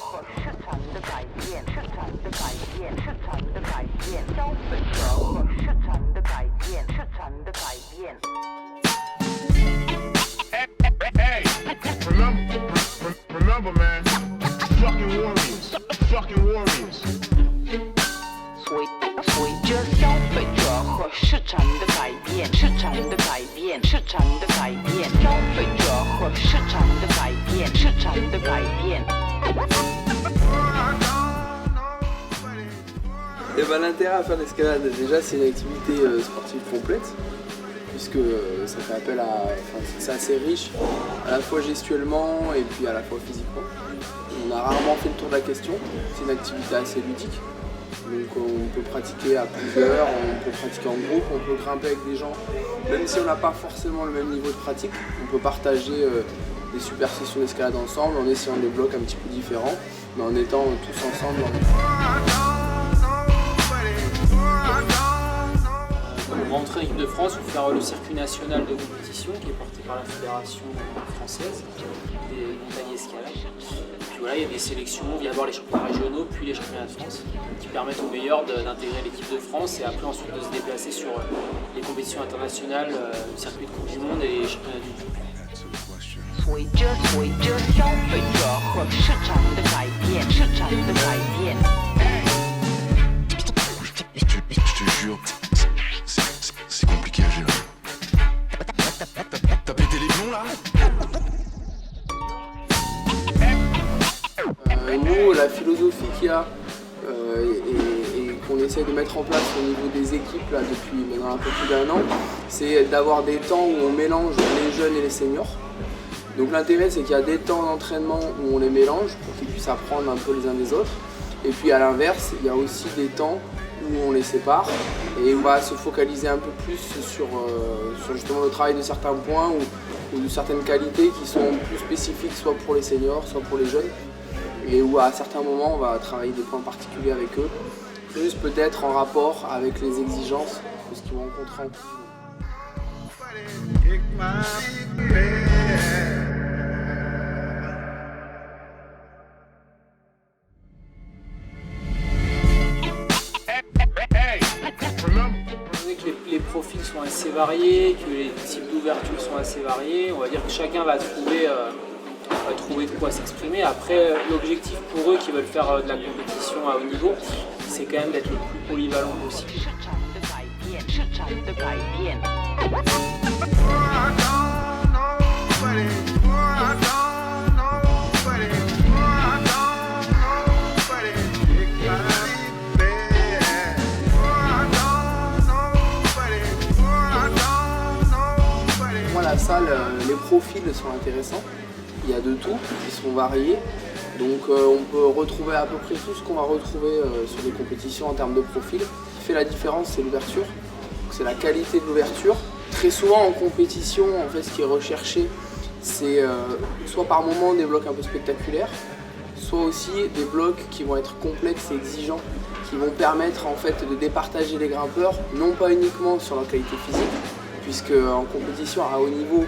和市场的改变，市场的改变，市场的改变，消费者和市场的改变，市场的改变。Hey, remember, man, fucking warriors. 随着消费者和市场的改变，市场的改变，市场的改变，消费者和市场的改变，市场的改变。Et ben, l'intérêt à faire l'escalade, déjà c'est une activité sportive complète, puisque ça fait appel à. Enfin, c'est assez riche, à la fois gestuellement et puis à la fois physiquement. On a rarement fait le tour de la question, c'est une activité assez ludique. Donc on peut pratiquer à plusieurs, on peut pratiquer en groupe, on peut grimper avec des gens. Même si on n'a pas forcément le même niveau de pratique, on peut partager des super sessions d'escalade ensemble en essayant des blocs un petit peu différents, mais en étant tous ensemble. Pour rentrer en équipe de France, il faut faire le circuit national de compétition qui est porté par la Fédération française des montagnes escalades. Puis voilà, il y a des sélections, il y a d'abord les championnats régionaux, puis les championnats de France, qui permettent aux meilleurs d'intégrer l'équipe de France et après ensuite de se déplacer sur les compétitions internationales, le circuit de Coupe du Monde et les championnats du monde. 随着消费者和市场的改变，市场的改变。Je te jure, c'est compliqué à gérer. T'as pété les plombs là? Nous, la philosophie qu'il y a et qu'on essaie de mettre en place au niveau des équipes là, depuis maintenant un peu plus d'1 an, c'est d'avoir des temps où on mélange les jeunes et les seniors. Donc l'intérêt c'est qu'il y a des temps d'entraînement où on les mélange pour qu'ils puissent apprendre un peu les uns des autres. Et puis à l'inverse, il y a aussi des temps où on les sépare et on va se focaliser un peu plus sur justement le travail de certains points ou de certaines qualités qui sont plus spécifiques soit pour les seniors, soit pour les jeunes. Et où à certains moments on va travailler des points particuliers avec eux, plus peut-être en rapport avec les exigences de ce qu'ils vont rencontrer en Coupe du Monde. Les profils sont assez variés, que les types d'ouverture sont assez variés, on va dire que chacun va trouver de quoi s'exprimer. Après, l'objectif pour eux qui veulent faire de la compétition à haut niveau, c'est quand même d'être le plus polyvalent possible. Moi, la salle, les profils sont intéressants. Il y a de tout, qui sont variés. Donc on peut retrouver à peu près tout ce qu'on va retrouver sur des compétitions en termes de profil. Ce qui fait la différence, c'est l'ouverture. C'est la qualité de l'ouverture. Très souvent en compétition, en fait, ce qui est recherché, c'est soit par moment des blocs un peu spectaculaires, soit aussi des blocs qui vont être complexes et exigeants, qui vont permettre en fait de départager les grimpeurs, non pas uniquement sur leur qualité physique, puisque en compétition à haut niveau,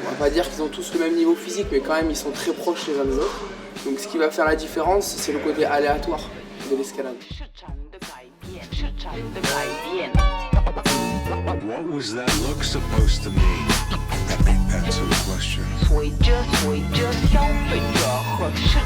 on va pas dire qu'ils ont tous le même niveau physique, mais quand même ils sont très proches les uns des autres. Donc ce qui va faire la différence, c'est le côté aléatoire de l'escalade. What was that look supposed to mean? Answer the question. 随着消费者和市